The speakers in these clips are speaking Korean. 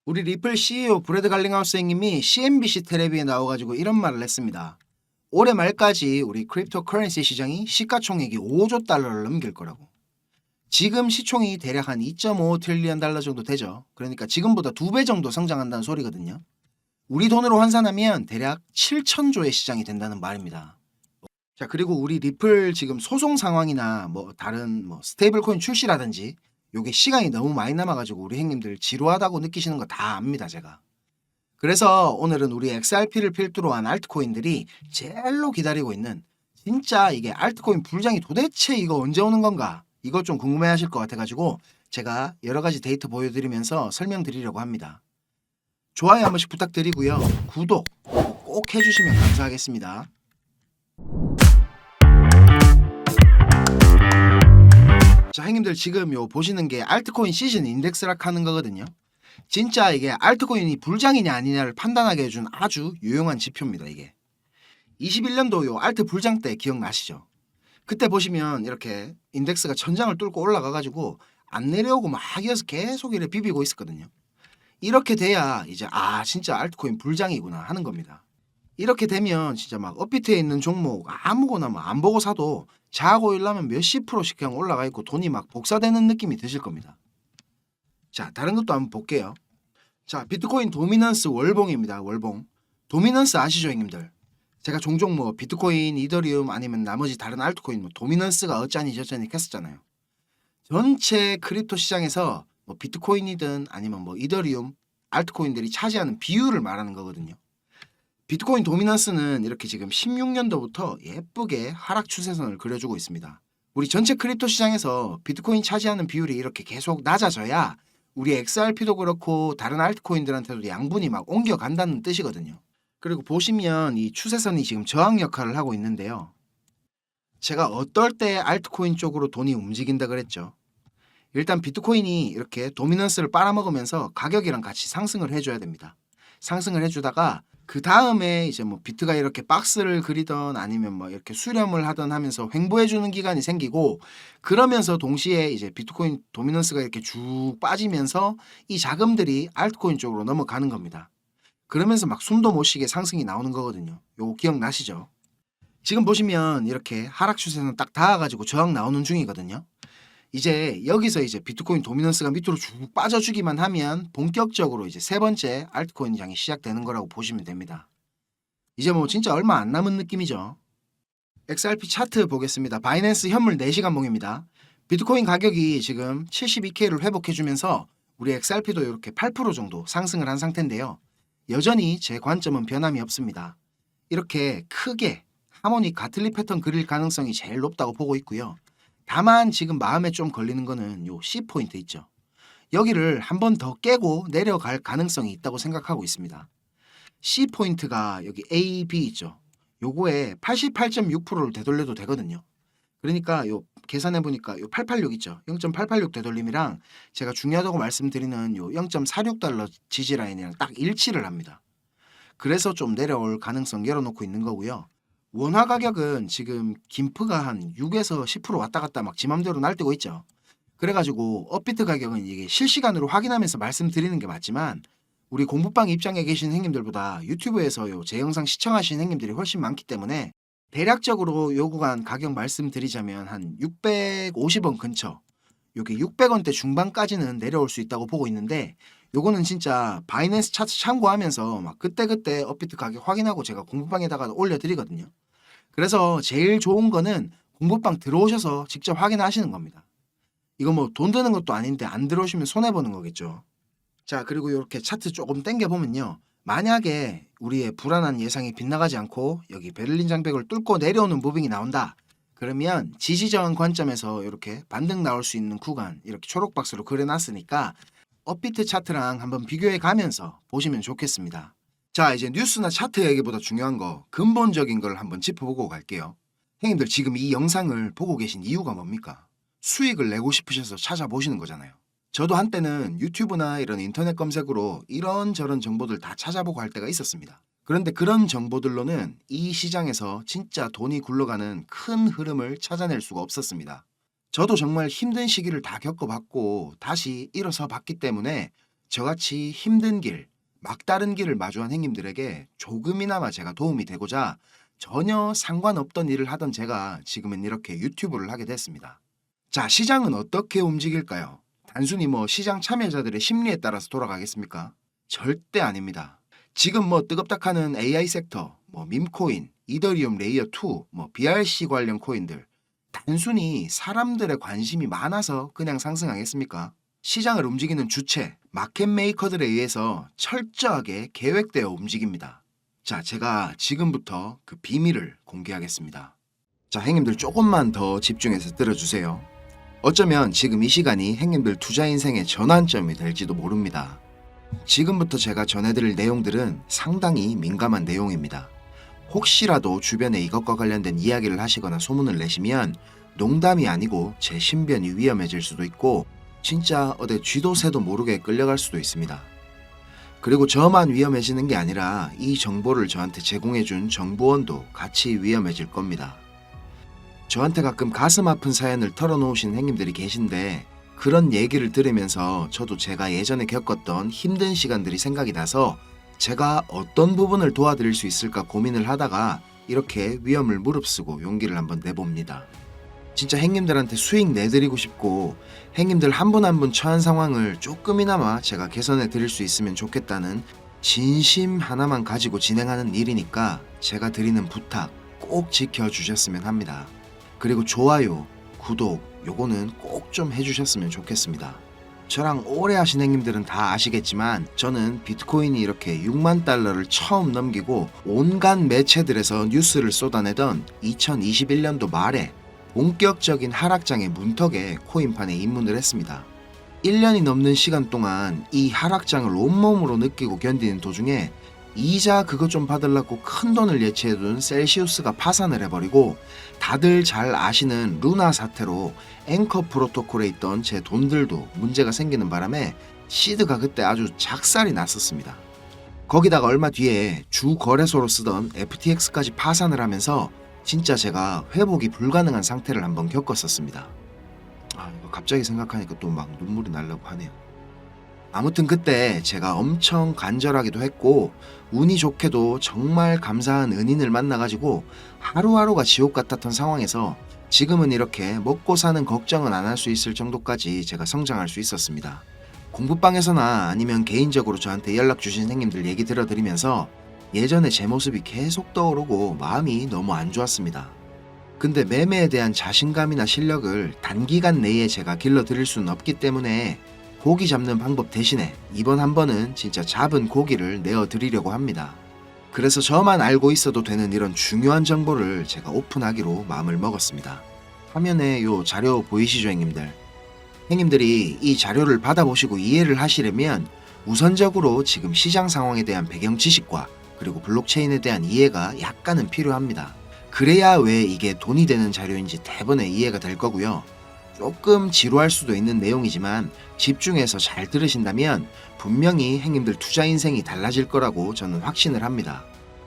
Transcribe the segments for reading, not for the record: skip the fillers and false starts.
우리 리플 CEO 브래드 갈링하우스 형님이 CNBC 텔레비에 나와가지고 이런 말을 했습니다. 올해 말까지 우리 크립토 커런시 시장이 시가총액이 5조 달러를 넘길 거라고. 지금 시총이 대략 한 2.5 트릴리언 달러 정도 되죠. 그러니까 지금보다 2배 정도 성장한다는 소리거든요. 우리 돈으로 환산하면 대략 7천조의 시장이 된다는 말입니다. 자, 그리고 우리 리플 지금 소송 상황이나 뭐 다른 뭐 스테이블 코인 출시라든지 요게 시간이 너무 많이 남아가지고 우리 형님들 지루하다고 느끼시는 거 다 압니다, 제가. 그래서 오늘은 우리 XRP를 필두로 한 알트코인들이 제일로 기다리고 있는, 진짜 이게 알트코인 불장이 도대체 이거 언제 오는 건가? 이거 좀 궁금해 하실 것 같아가지고 제가 여러 가지 데이터 보여드리면서 설명드리려고 합니다. 좋아요 한 번씩 부탁드리고요. 구독 꼭 해주시면 감사하겠습니다. 자, 형님들 지금 요 보시는 게 알트코인 시즌 인덱스락 하는 거거든요. 진짜 이게 알트코인이 불장이냐 아니냐를 판단하게 해준 아주 유용한 지표입니다. 이게 21년도 요 알트 불장 때 기억나시죠? 그때 보시면 이렇게 인덱스가 천장을 뚫고 올라가가지고 안 내려오고 막 이어서 계속 이렇게 비비고 있었거든요. 이렇게 돼야 이제 진짜 알트코인 불장이구나 하는 겁니다. 이렇게 되면 진짜 막 업비트에 있는 종목 아무거나 뭐 안 보고 사도 자고일라면 몇십 프로씩 그냥 올라가 있고 돈이 막 복사되는 느낌이 드실 겁니다. 자, 다른 것도 한번 볼게요. 자, 비트코인 도미넌스 월봉입니다. 월봉. 도미넌스 아시죠, 형님들? 제가 종종 뭐 비트코인, 이더리움 아니면 나머지 다른 알트코인 뭐 도미넌스가 어쩌니 저쩌니 했었잖아요. 전체 크립토 시장에서 뭐 비트코인이든 아니면 뭐 이더리움, 알트코인들이 차지하는 비율을 말하는 거거든요. 비트코인 도미넌스는 이렇게 지금 16년도부터 예쁘게 하락 추세선을 그려주고 있습니다. 우리 전체 크립토 시장에서 비트코인 차지하는 비율이 이렇게 계속 낮아져야 우리 XRP도 그렇고 다른 알트코인들한테도 양분이 막 옮겨간다는 뜻이거든요. 그리고 보시면 이 추세선이 지금 저항 역할을 하고 있는데요. 제가 어떨 때 알트코인 쪽으로 돈이 움직인다 그랬죠. 일단 비트코인이 이렇게 도미넌스를 빨아먹으면서 가격이랑 같이 상승을 해줘야 됩니다. 상승을 해주다가 그 다음에 이제 뭐 비트가 이렇게 박스를 그리던 아니면 뭐 이렇게 수렴을 하던 하면서 횡보해주는 기간이 생기고, 그러면서 동시에 이제 비트코인 도미넌스가 이렇게 쭉 빠지면서 이 자금들이 알트코인 쪽으로 넘어가는 겁니다. 그러면서 막 숨도 못 쉬게 상승이 나오는 거거든요. 요거 기억나시죠? 지금 보시면 이렇게 하락 추세는 딱 닿아가지고 저항 나오는 중이거든요. 이제 여기서 이제 비트코인 도미넌스가 밑으로 쭉 빠져주기만 하면 본격적으로 이제 세 번째 알트코인 장이 시작되는 거라고 보시면 됩니다. 이제 뭐 진짜 얼마 안 남은 느낌이죠. XRP 차트 보겠습니다. 바이낸스 현물 4시간 봉입니다. 비트코인 가격이 지금 72K를 회복해주면서 우리 XRP도 이렇게 8% 정도 상승을 한 상태인데요. 여전히 제 관점은 변함이 없습니다. 이렇게 크게 하모닉 가틀리 패턴 그릴 가능성이 제일 높다고 보고 있고요. 다만 지금 마음에 좀 걸리는 거는 요 C포인트 있죠. 여기를 한 번 더 깨고 내려갈 가능성이 있다고 생각하고 있습니다. C포인트가 여기 A, B 있죠. 요거에 88.6%를 되돌려도 되거든요. 그러니까 요 계산해 보니까 요 886 있죠. 0.886 되돌림이랑 제가 중요하다고 말씀드리는 요 0.46달러 지지 라인이랑 딱 일치를 합니다. 그래서 좀 내려올 가능성 열어놓고 있는 거고요. 원화 가격은 지금 김프가 한 6에서 10% 왔다 갔다 막 지 맘대로 날뛰고 있죠. 그래가지고 업비트 가격은 이게 실시간으로 확인하면서 말씀드리는 게 맞지만, 우리 공부방 입장에 계신 형님들보다 유튜브에서 제 영상 시청하시는 형님들이 훨씬 많기 때문에 대략적으로 요 구간 가격 말씀드리자면 한 650원 근처, 요게 600원대 중반까지는 내려올 수 있다고 보고 있는데, 요거는 진짜 바이낸스 차트 참고하면서 막 그때그때 업비트 가격 확인하고 제가 공부방에다가 올려드리거든요. 그래서 제일 좋은 거는 공부방 들어오셔서 직접 확인하시는 겁니다. 이거 뭐 돈 드는 것도 아닌데 안 들어오시면 손해보는 거겠죠. 자, 그리고 이렇게 차트 조금 당겨보면요. 만약에 우리의 불안한 예상이 빗나가지 않고 여기 베를린 장벽을 뚫고 내려오는 무빙이 나온다. 그러면 지지저항 관점에서 이렇게 반등 나올 수 있는 구간 이렇게 초록박스로 그려놨으니까 업비트 차트랑 한번 비교해 가면서 보시면 좋겠습니다. 자, 이제 뉴스나 차트 얘기보다 중요한 거 근본적인 걸 한번 짚어보고 갈게요. 형님들 지금 이 영상을 보고 계신 이유가 뭡니까? 수익을 내고 싶으셔서 찾아보시는 거잖아요. 저도 한때는 유튜브나 이런 인터넷 검색으로 이런저런 정보들 다 찾아보고 할 때가 있었습니다. 그런데 그런 정보들로는 이 시장에서 진짜 돈이 굴러가는 큰 흐름을 찾아낼 수가 없었습니다. 저도 정말 힘든 시기를 다 겪어봤고 다시 일어서 봤기 때문에 저같이 힘든 길, 막다른 길을 마주한 행님들에게 조금이나마 제가 도움이 되고자 전혀 상관없던 일을 하던 제가 지금은 이렇게 유튜브를 하게 됐습니다. 자, 시장은 어떻게 움직일까요? 단순히 시장 참여자들의 심리에 따라서 돌아가겠습니까? 절대 아닙니다. 지금 뜨겁다카는 AI 섹터, 밈코인, 이더리움 레이어2, BRC 관련 코인들, 단순히 사람들의 관심이 많아서 그냥 상승하겠습니까? 시장을 움직이는 주체, 마켓 메이커들에 의해서 철저하게 계획되어 움직입니다. 자, 제가 지금부터 그 비밀을 공개하겠습니다. 자, 행님들 조금만 더 집중해서 들어주세요. 어쩌면 지금 이 시간이 행님들 투자 인생의 전환점이 될지도 모릅니다. 지금부터 제가 전해드릴 내용들은 상당히 민감한 내용입니다. 혹시라도 주변에 이것과 관련된 이야기를 하시거나 소문을 내시면 농담이 아니고 제 신변이 위험해질 수도 있고 진짜 어디 쥐도 새도 모르게 끌려갈 수도 있습니다. 그리고 저만 위험해지는 게 아니라 이 정보를 저한테 제공해준 정보원도 같이 위험해질 겁니다. 저한테 가끔 가슴 아픈 사연을 털어놓으신 행님들이 계신데 그런 얘기를 들으면서 저도 제가 예전에 겪었던 힘든 시간들이 생각이 나서 제가 어떤 부분을 도와드릴 수 있을까 고민을 하다가 이렇게 위험을 무릅쓰고 용기를 한번 내봅니다. 진짜 행님들한테 수익 내드리고 싶고 행님들 한 분 한 분 처한 상황을 조금이나마 제가 개선해 드릴 수 있으면 좋겠다는 진심 하나만 가지고 진행하는 일이니까 제가 드리는 부탁 꼭 지켜주셨으면 합니다. 그리고 좋아요, 구독 요거는 꼭 좀 해주셨으면 좋겠습니다. 저랑 오래 하신 행님들은 다 아시겠지만 저는 비트코인이 이렇게 6만 달러를 처음 넘기고 온갖 매체들에서 뉴스를 쏟아내던 2021년도 말에 본격적인 하락장의 문턱에 코인판에 입문을 했습니다. 1년이 넘는 시간 동안 이 하락장을 온몸으로 느끼고 견디는 도중에 이자 그것 좀 받으려고 큰 돈을 예치해둔 셀시우스가 파산을 해버리고 다들 잘 아시는 루나 사태로 앵커 프로토콜에 있던 제 돈들도 문제가 생기는 바람에 시드가 그때 아주 작살이 났었습니다. 거기다가 얼마 뒤에 주 거래소로 쓰던 FTX까지 파산을 하면서 진짜 제가 회복이 불가능한 상태를 한번 겪었었습니다. 이거 갑자기 생각하니까 또 막 눈물이 나려고 하네요. 아무튼 그때 제가 엄청 간절하기도 했고 운이 좋게도 정말 감사한 은인을 만나가지고 하루하루가 지옥 같았던 상황에서 지금은 이렇게 먹고 사는 걱정은 안 할 수 있을 정도까지 제가 성장할 수 있었습니다. 공부방에서나 아니면 개인적으로 저한테 연락 주신 형님들 얘기 들어드리면서 예전에 제 모습이 계속 떠오르고 마음이 너무 안 좋았습니다. 근데 매매에 대한 자신감이나 실력을 단기간 내에 제가 길러드릴 수는 없기 때문에 고기 잡는 방법 대신에 이번 한 번은 진짜 잡은 고기를 내어드리려고 합니다. 그래서 저만 알고 있어도 되는 이런 중요한 정보를 제가 오픈하기로 마음을 먹었습니다. 화면에 요 자료 보이시죠, 형님들? 형님들이 이 자료를 받아보시고 이해를 하시려면 우선적으로 지금 시장 상황에 대한 배경 지식과 그리고 블록체인에 대한 이해가 약간은 필요합니다. 그래야 왜 이게 돈이 되는 자료인지 대번에 이해가 될 거고요. 조금 지루할 수도 있는 내용이지만 집중해서 잘 들으신다면 분명히 행님들 투자 인생이 달라질 거라고 저는 확신을 합니다.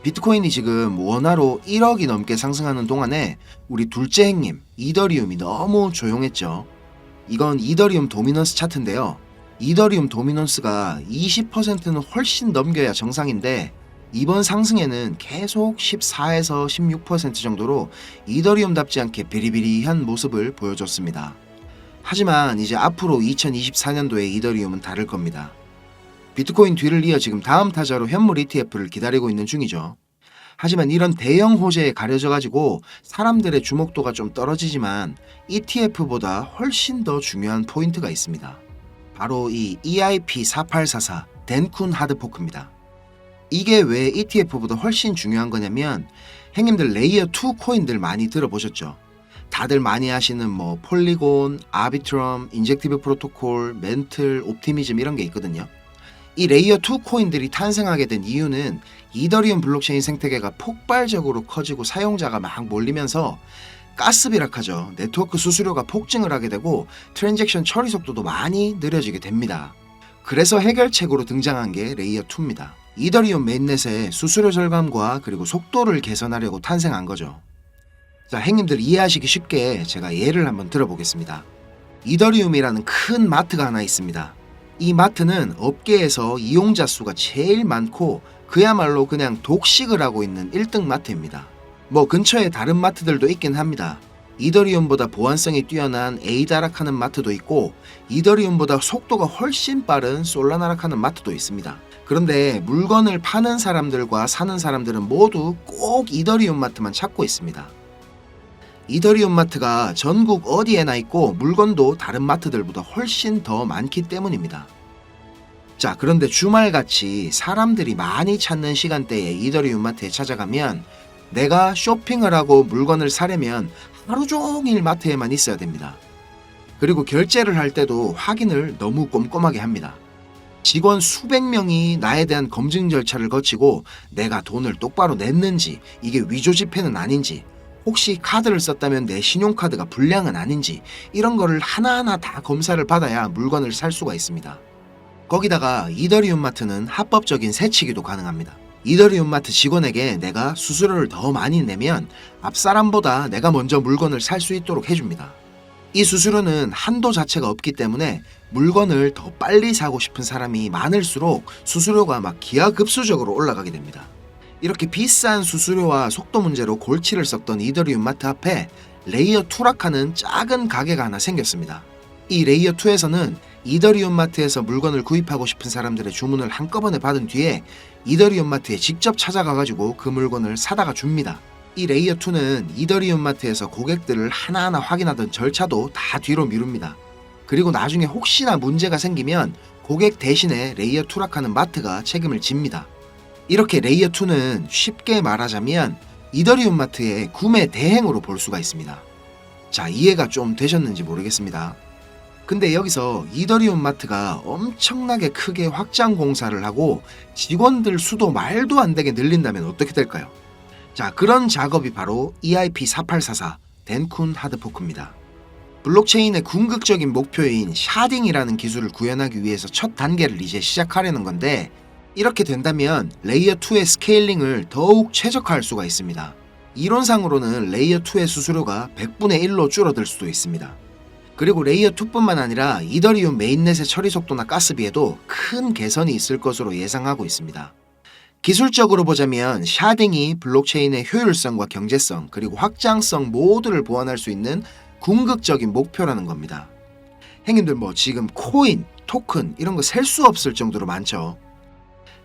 비트코인이 지금 원화로 1억이 넘게 상승하는 동안에 우리 둘째 행님 이더리움이 너무 조용했죠. 이건 이더리움 도미넌스 차트인데요. 이더리움 도미넌스가 20%는 훨씬 넘겨야 정상인데 이번 상승에는 계속 14에서 16% 정도로 이더리움답지 않게 비리비리한 모습을 보여줬습니다. 하지만 이제 앞으로 2024년도에 이더리움은 다를 겁니다. 비트코인 뒤를 이어 지금 다음 타자로 현물 ETF를 기다리고 있는 중이죠. 하지만 이런 대형 호재에 가려져가지고 사람들의 주목도가 좀 떨어지지만 ETF보다 훨씬 더 중요한 포인트가 있습니다. 바로 이 EIP4844 덴쿤 하드포크입니다. 이게 왜 ETF보다 훨씬 중요한 거냐면 형님들 레이어2 코인들 많이 들어보셨죠? 다들 많이 아시는 폴리곤, 아비트럼, 인젝티브 프로토콜, 멘틀, 옵티미즘 이런 게 있거든요. 이 레이어2 코인들이 탄생하게 된 이유는 이더리움 블록체인 생태계가 폭발적으로 커지고 사용자가 막 몰리면서 가스비락하죠. 네트워크 수수료가 폭증을 하게 되고 트랜잭션 처리 속도도 많이 느려지게 됩니다. 그래서 해결책으로 등장한 게 레이어2입니다. 이더리움 메인넷의 수수료 절감과 그리고 속도를 개선하려고 탄생한 거죠. 자, 행님들 이해하시기 쉽게 제가 예를 한번 들어보겠습니다. 이더리움이라는 큰 마트가 하나 있습니다. 이 마트는 업계에서 이용자 수가 제일 많고 그야말로 그냥 독식을 하고 있는 1등 마트입니다. 뭐 근처에 다른 마트들도 있긴 합니다. 이더리움보다 보안성이 뛰어난 에이다락하는 마트도 있고 이더리움보다 속도가 훨씬 빠른 솔라나락하는 마트도 있습니다. 그런데 물건을 파는 사람들과 사는 사람들은 모두 꼭 이더리움 마트만 찾고 있습니다. 이더리움 마트가 전국 어디에나 있고 물건도 다른 마트들보다 훨씬 더 많기 때문입니다. 자, 그런데 주말같이 사람들이 많이 찾는 시간대에 이더리움 마트에 찾아가면 내가 쇼핑을 하고 물건을 사려면 하루 종일 마트에만 있어야 됩니다. 그리고 결제를 할 때도 확인을 너무 꼼꼼하게 합니다. 직원 수백 명이 나에 대한 검증 절차를 거치고 내가 돈을 똑바로 냈는지, 이게 위조 지폐는 아닌지, 혹시 카드를 썼다면 내 신용카드가 불량은 아닌지 이런 거를 하나하나 다 검사를 받아야 물건을 살 수가 있습니다. 거기다가 이더리움 마트는 합법적인 세치기도 가능합니다. 이더리움 마트 직원에게 내가 수수료를 더 많이 내면 앞사람보다 내가 먼저 물건을 살 수 있도록 해줍니다. 이 수수료는 한도 자체가 없기 때문에 물건을 더 빨리 사고 싶은 사람이 많을수록 수수료가 막 기하급수적으로 올라가게 됩니다. 이렇게 비싼 수수료와 속도 문제로 골치를 썩던 이더리움 마트 앞에 레이어 2락하는 작은 가게가 하나 생겼습니다. 이 레이어 2에서는 이더리움 마트에서 물건을 구입하고 싶은 사람들의 주문을 한꺼번에 받은 뒤에 이더리움 마트에 직접 찾아가가지고 그 물건을 사다가 줍니다. 이 레이어 2는 이더리움 마트에서 고객들을 하나하나 확인하던 절차도 다 뒤로 미룹니다. 그리고 나중에 혹시나 문제가 생기면 고객 대신에 레이어 2락하는 마트가 책임을 집니다. 이렇게 레이어 2는 쉽게 말하자면 이더리움 마트의 구매 대행으로 볼 수가 있습니다. 자, 이해가 좀 되셨는지 모르겠습니다. 근데 여기서 이더리움 마트가 엄청나게 크게 확장 공사를 하고 직원들 수도 말도 안 되게 늘린다면 어떻게 될까요? 자, 그런 작업이 바로 EIP4844 덴쿤 하드포크입니다. 블록체인의 궁극적인 목표인 샤딩이라는 기술을 구현하기 위해서 첫 단계를 이제 시작하려는 건데, 이렇게 된다면 레이어 2의 스케일링을 더욱 최적화할 수가 있습니다. 이론상으로는 레이어 2의 수수료가 100분의 1로 줄어들 수도 있습니다. 그리고 레이어 2뿐만 아니라 이더리움 메인넷의 처리 속도나 가스비에도 큰 개선이 있을 것으로 예상하고 있습니다. 기술적으로 보자면 샤딩이 블록체인의 효율성과 경제성 그리고 확장성 모두를 보완할 수 있는 궁극적인 목표라는 겁니다. 형님들 뭐 지금 코인, 토큰 이런 거 셀 수 없을 정도로 많죠.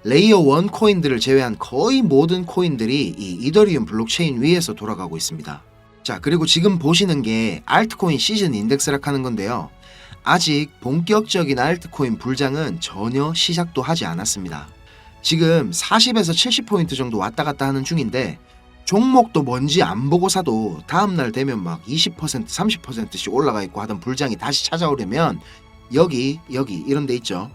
레이어 1 코인들을 제외한 거의 모든 코인들이 이 이더리움 블록체인 위에서 돌아가고 있습니다. 자, 그리고 지금 보시는 게 알트코인 시즌 인덱스락 하는 건데요. 아직 본격적인 알트코인 불장은 전혀 시작도 하지 않았습니다. 지금 40에서 70포인트 정도 왔다 갔다 하는 중인데 종목도 뭔지 안 보고 사도 다음날 되면 막 20%, 30%씩 올라가 있고 하던 불장이 다시 찾아오려면 여기 이런 데 있죠.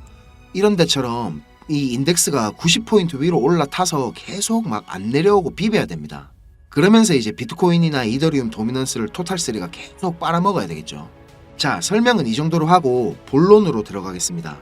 이런 데처럼 이 인덱스가 90포인트 위로 올라타서 계속 막 안 내려오고 비벼야 됩니다. 그러면서 이제 비트코인이나 이더리움 도미넌스를 토탈3가 계속 빨아먹어야 되겠죠. 자, 설명은 이 정도로 하고 본론으로 들어가겠습니다.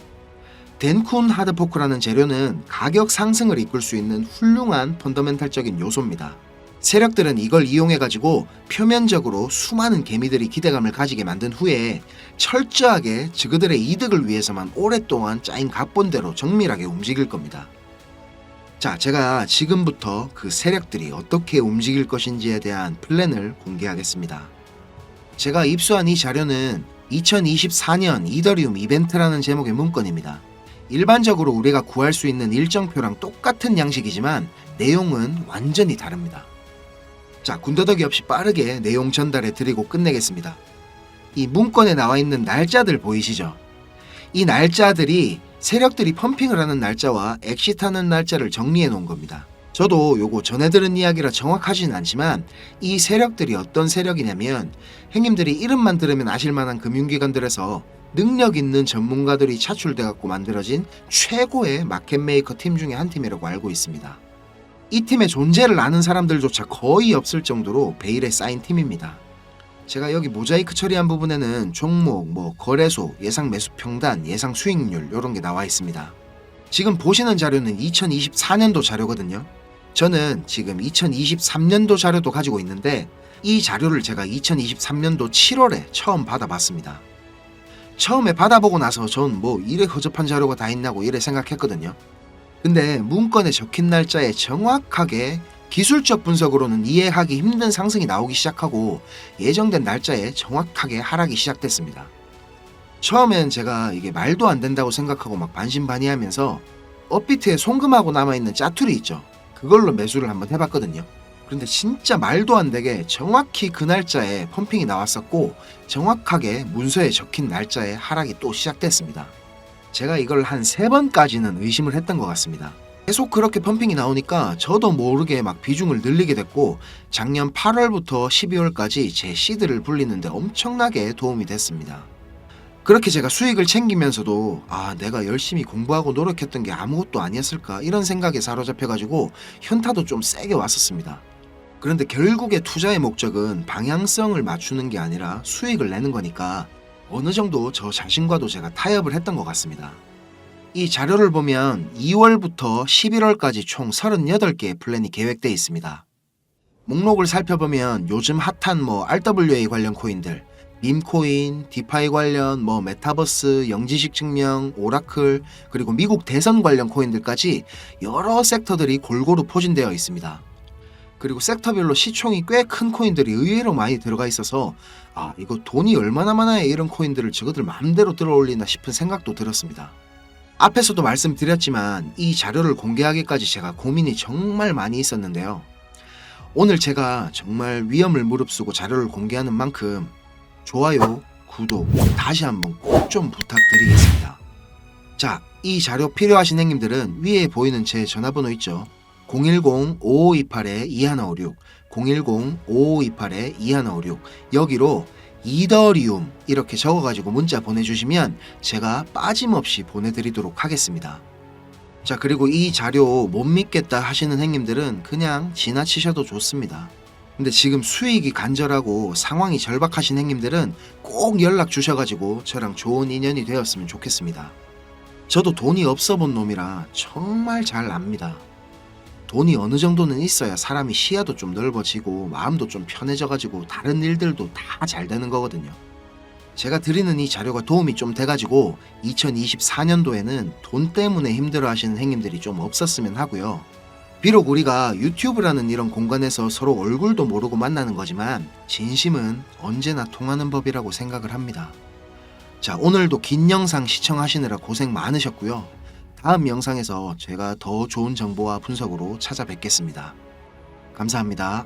덴쿤 하드포크라는 재료는 가격 상승을 이끌 수 있는 훌륭한 펀더멘탈적인 요소입니다. 세력들은 이걸 이용해가지고 표면적으로 수많은 개미들이 기대감을 가지게 만든 후에 철저하게 그들의 이득을 위해서만 오랫동안 짜인 각본대로 정밀하게 움직일 겁니다. 자, 제가 지금부터 그 세력들이 어떻게 움직일 것인지에 대한 플랜을 공개하겠습니다. 제가 입수한 이 자료는 2024년 이더리움 이벤트라는 제목의 문건입니다. 일반적으로 우리가 구할 수 있는 일정표랑 똑같은 양식이지만 내용은 완전히 다릅니다. 자, 군더더기 없이 빠르게 내용 전달해 드리고 끝내겠습니다. 이 문건에 나와 있는 날짜들 보이시죠? 이 날짜들이 세력들이 펌핑을 하는 날짜와 엑시트하는 날짜를 정리해 놓은 겁니다. 저도 요거 전해 들은 이야기라 정확하진 않지만 이 세력들이 어떤 세력이냐면 형님들이 이름만 들으면 아실만한 금융기관들에서 능력 있는 전문가들이 차출돼 갖고 만들어진 최고의 마켓메이커 팀 중에 한 팀이라고 알고 있습니다. 이 팀의 존재를 아는 사람들조차 거의 없을 정도로 베일에 쌓인 팀입니다. 제가 여기 모자이크 처리한 부분에는 종목, 거래소, 예상 매수 평단, 예상 수익률 이런 게 나와 있습니다. 지금 보시는 자료는 2024년도 자료거든요. 저는 지금 2023년도 자료도 가지고 있는데 이 자료를 제가 2023년도 7월에 처음 받아봤습니다. 처음에 받아보고 나서 전 뭐 이래 허접한 자료가 다 있냐고 이래 생각했거든요. 근데 문건에 적힌 날짜에 정확하게 기술적 분석으로는 이해하기 힘든 상승이 나오기 시작하고 예정된 날짜에 정확하게 하락이 시작됐습니다. 처음엔 제가 이게 말도 안 된다고 생각하고 막 반신반의하면서 업비트에 송금하고 남아있는 짜투리 있죠. 그걸로 매수를 한번 해봤거든요. 그런데 진짜 말도 안 되게 정확히 그 날짜에 펌핑이 나왔었고 정확하게 문서에 적힌 날짜에 하락이 또 시작됐습니다. 제가 이걸 한 3번까지는 의심을 했던 것 같습니다. 계속 그렇게 펌핑이 나오니까 저도 모르게 막 비중을 늘리게 됐고 작년 8월부터 12월까지 제 시드를 불리는데 엄청나게 도움이 됐습니다. 그렇게 제가 수익을 챙기면서도 내가 열심히 공부하고 노력했던 게 아무것도 아니었을까 이런 생각에 사로잡혀가지고 현타도 좀 세게 왔었습니다. 그런데 결국에 투자의 목적은 방향성을 맞추는 게 아니라 수익을 내는 거니까 어느 정도 저 자신과도 제가 타협을 했던 것 같습니다. 이 자료를 보면 2월부터 11월까지 총 38개의 플랜이 계획되어 있습니다. 목록을 살펴보면 요즘 핫한 RWA 관련 코인들, 밈코인, 디파이 관련 메타버스, 영지식 증명, 오라클, 그리고 미국 대선 관련 코인들까지 여러 섹터들이 골고루 포진되어 있습니다. 그리고 섹터별로 시총이 꽤 큰 코인들이 의외로 많이 들어가 있어서 이거 돈이 얼마나 많아야 이런 코인들을 저것들 마음대로 들어올리나 싶은 생각도 들었습니다. 앞에서도 말씀드렸지만 이 자료를 공개하기까지 제가 고민이 정말 많이 있었는데요. 오늘 제가 정말 위험을 무릅쓰고 자료를 공개하는 만큼 좋아요, 구독 다시 한번 꼭 좀 부탁드리겠습니다. 자, 이 자료 필요하신 행님들은 위에 보이는 제 전화번호 있죠. 010-5528-2156 010-5528-2156 여기로 이더리움 이렇게 적어가지고 문자 보내주시면 제가 빠짐없이 보내드리도록 하겠습니다. 자, 그리고 이 자료 못 믿겠다 하시는 행님들은 그냥 지나치셔도 좋습니다. 근데 지금 수익이 간절하고 상황이 절박하신 행님들은 꼭 연락 주셔가지고 저랑 좋은 인연이 되었으면 좋겠습니다. 저도 돈이 없어 본 놈이라 정말 잘 압니다. 돈이 어느 정도는 있어야 사람이 시야도 좀 넓어지고 마음도 좀 편해져가지고 다른 일들도 다 잘 되는 거거든요. 제가 드리는 이 자료가 도움이 좀 돼가지고 2024년도에는 돈 때문에 힘들어 하시는 행님들이 좀 없었으면 하고요. 비록 우리가 유튜브라는 이런 공간에서 서로 얼굴도 모르고 만나는 거지만 진심은 언제나 통하는 법이라고 생각을 합니다. 자, 오늘도 긴 영상 시청하시느라 고생 많으셨고요. 다음 영상에서 제가 더 좋은 정보와 분석으로 찾아뵙겠습니다. 감사합니다.